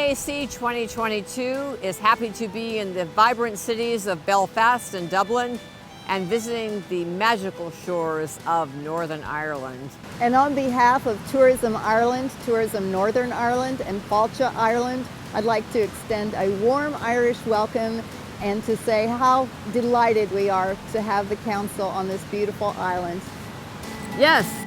EAC 2022 is happy to be in the vibrant cities of Belfast and Dublin and visiting the magical shores of Northern Ireland. And on behalf of Tourism Ireland, Tourism Northern Ireland, and Fáilte, Ireland, I'd like to extend a warm Irish welcome and to say how delighted we are to have the Council on this beautiful island. Yes.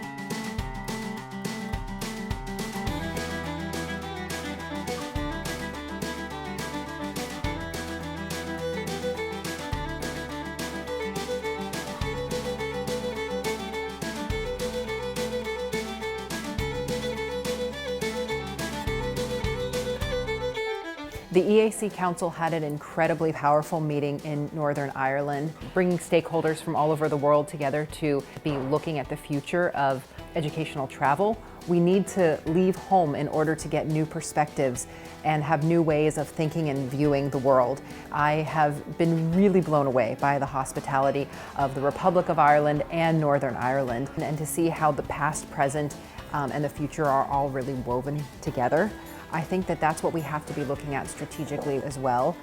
The EAC Council had an incredibly powerful meeting in Northern Ireland, bringing stakeholders from all over the world together to be looking at the future of educational travel. We need to leave home in order to get new perspectives and have new ways of thinking and viewing the world. I have been really blown away by the hospitality of the Republic of Ireland and Northern Ireland, and to see how the past, present, and the future are all really woven together. I think that that's what we have to be looking at strategically as well.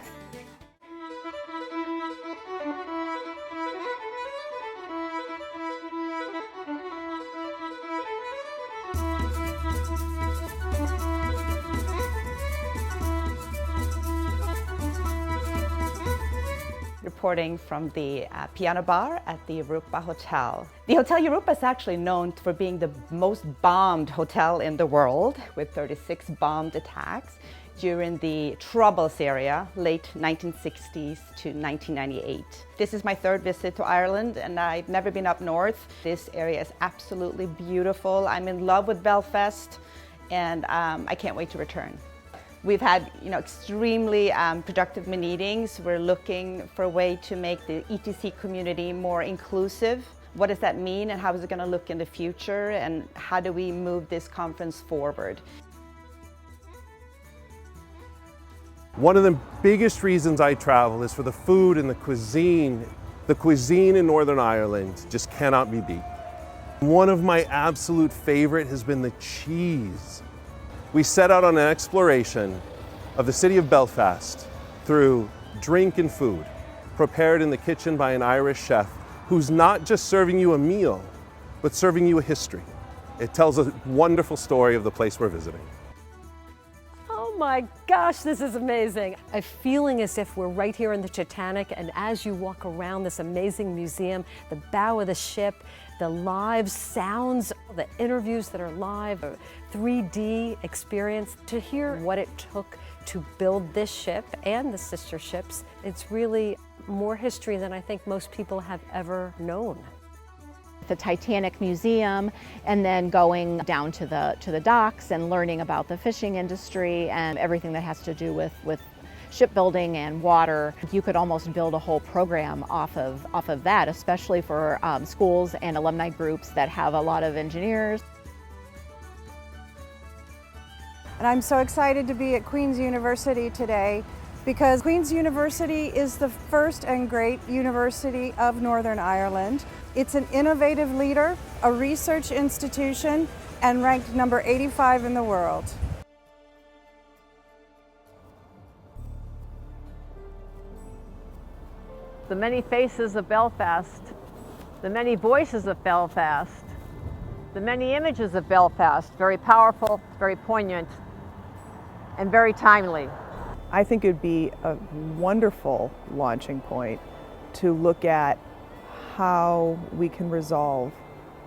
Reporting from the piano bar at the Europa Hotel. The Hotel Europa is actually known for being the most bombed hotel in the world, with 36 bombed attacks during the Troubles era, late 1960s to 1998. This is my third visit to Ireland, and I've never been up north. This area is absolutely beautiful. I'm in love with Belfast, and I can't wait to return. We've had extremely productive meetings. We're looking for a way to make the ETC community more inclusive. What does that mean, and how is it going to look in the future, and how do we move this conference forward? One of the biggest reasons I travel is for the food and the cuisine. The cuisine in Northern Ireland just cannot be beat. One of my absolute favorite has been the cheese. We set out on an exploration of the city of Belfast through drink and food, prepared in the kitchen by an Irish chef who's not just serving you a meal, but serving you a history. It tells a wonderful story of the place we're visiting. Oh my gosh, this is amazing. I'm feeling as if we're right here in the Titanic, and as you walk around this amazing museum, the bow of the ship, the live sounds, the interviews that are live, a 3D experience, to hear what it took to build this ship and the sister ships. It's really more history than I think most people have ever known. The Titanic Museum, and then going down to the docks and learning about the fishing industry and everything that has to do with shipbuilding and water. You could almost build a whole program off of that, especially for schools and alumni groups that have a lot of engineers. And I'm so excited to be at Queen's University today, because Queen's University is the first and great university of Northern Ireland. It's an innovative leader, a research institution, and ranked number 85 in the world. The many faces of Belfast, the many voices of Belfast, the many images of Belfast, very powerful, very poignant, and very timely. I think it would be a wonderful launching point to look at how we can resolve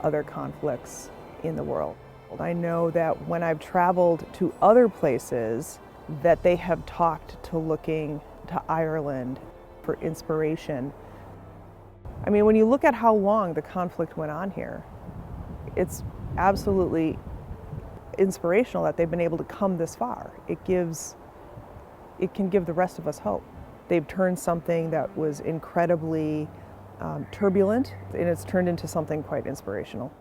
other conflicts in the world. I know that when I've traveled to other places, that they have talked to looking to Ireland for inspiration. I mean, when you look at how long the conflict went on here, it's absolutely inspirational that they've been able to come this far. It can give the rest of us hope. They've turned something that was incredibly turbulent, and it's turned into something quite inspirational.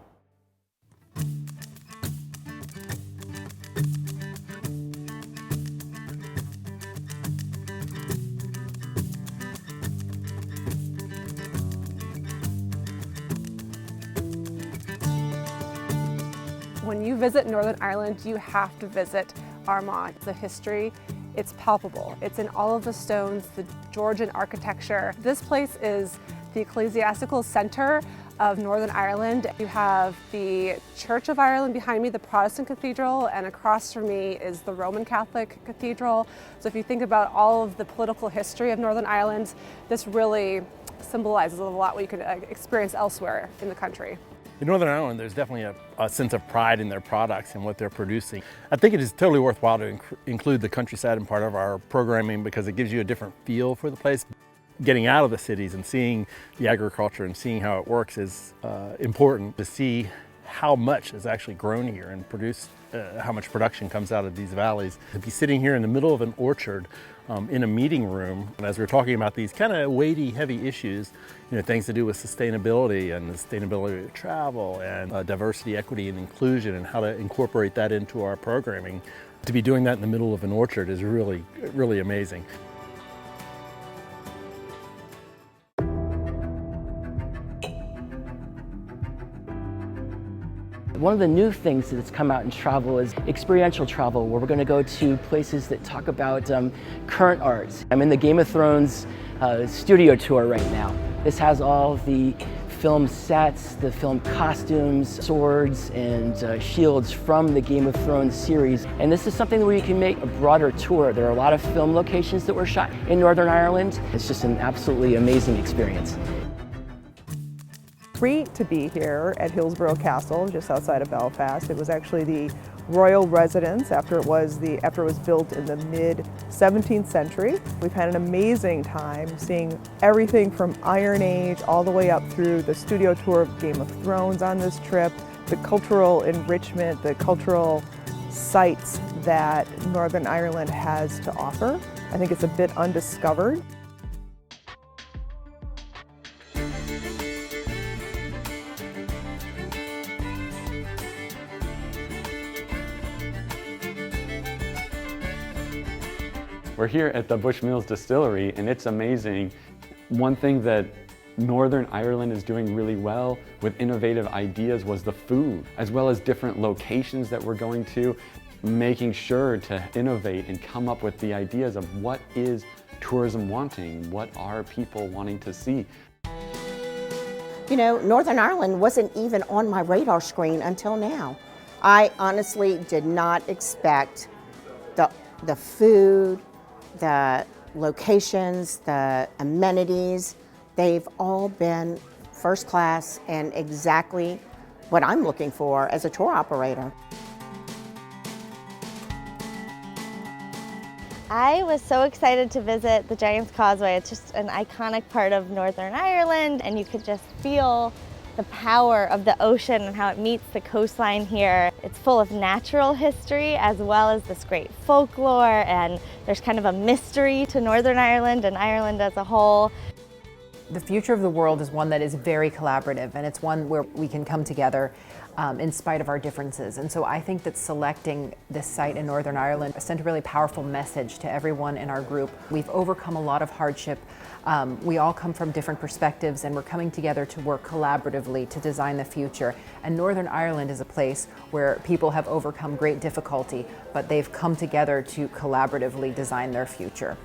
When you visit Northern Ireland, you have to visit Armagh. The history It's palpable. It's in all of the stones, the Georgian architecture. This place is the ecclesiastical center of Northern Ireland. You have the Church of Ireland behind me, the Protestant cathedral, and across from me is the Roman Catholic cathedral. So if you think about all of the political history of Northern Ireland, this really symbolizes a lot what you could experience elsewhere in the country. In Northern Ireland, there's definitely a sense of pride in their products and what they're producing. I think it is totally worthwhile to include the countryside in part of our programming because it gives you a different feel for the place. Getting out of the cities and seeing the agriculture and seeing how it works is important to see how much is actually grown here and produced, how much production comes out of these valleys. To be sitting here in the middle of an orchard in a meeting room, and as we're talking about these kind of weighty, heavy issues, things to do with sustainability and the sustainability of travel and diversity, equity, and inclusion, and how to incorporate that into our programming. To be doing that in the middle of an orchard is really, really amazing. One of the new things that's come out in travel is experiential travel, where we're going to go to places that talk about current arts. I'm in the Game of Thrones studio tour right now. This has all the film sets, the film costumes, swords, and shields from the Game of Thrones series. And this is something where you can make a broader tour. There are a lot of film locations that were shot in Northern Ireland. It's just an absolutely amazing experience. Treat to be here at Hillsborough Castle, just outside of Belfast. It was actually the royal residence after it was built in the mid-17th century. We've had an amazing time seeing everything from Iron Age all the way up through the studio tour of Game of Thrones on this trip, the cultural enrichment, the cultural sites that Northern Ireland has to offer. I think it's a bit undiscovered. We're here at the Bushmills Distillery, and it's amazing. One thing that Northern Ireland is doing really well with innovative ideas was the food, as well as different locations that we're going to, making sure to innovate and come up with the ideas of what is tourism wanting, what are people wanting to see. Northern Ireland wasn't even on my radar screen until now. I honestly did not expect the food, the locations, the amenities. They've all been first class and exactly what I'm looking for as a tour operator. I was so excited to visit the Giant's Causeway. It's just an iconic part of Northern Ireland, and you could just feel the power of the ocean and how it meets the coastline here. It's full of natural history as well as this great folklore, and there's kind of a mystery to Northern Ireland and Ireland as a whole. The future of the world is one that is very collaborative, and it's one where we can come together in spite of our differences. And so I think that selecting this site in Northern Ireland sent a really powerful message to everyone in our group. We've overcome a lot of hardship. We all come from different perspectives, and we're coming together to work collaboratively to design the future. And Northern Ireland is a place where people have overcome great difficulty, but they've come together to collaboratively design their future.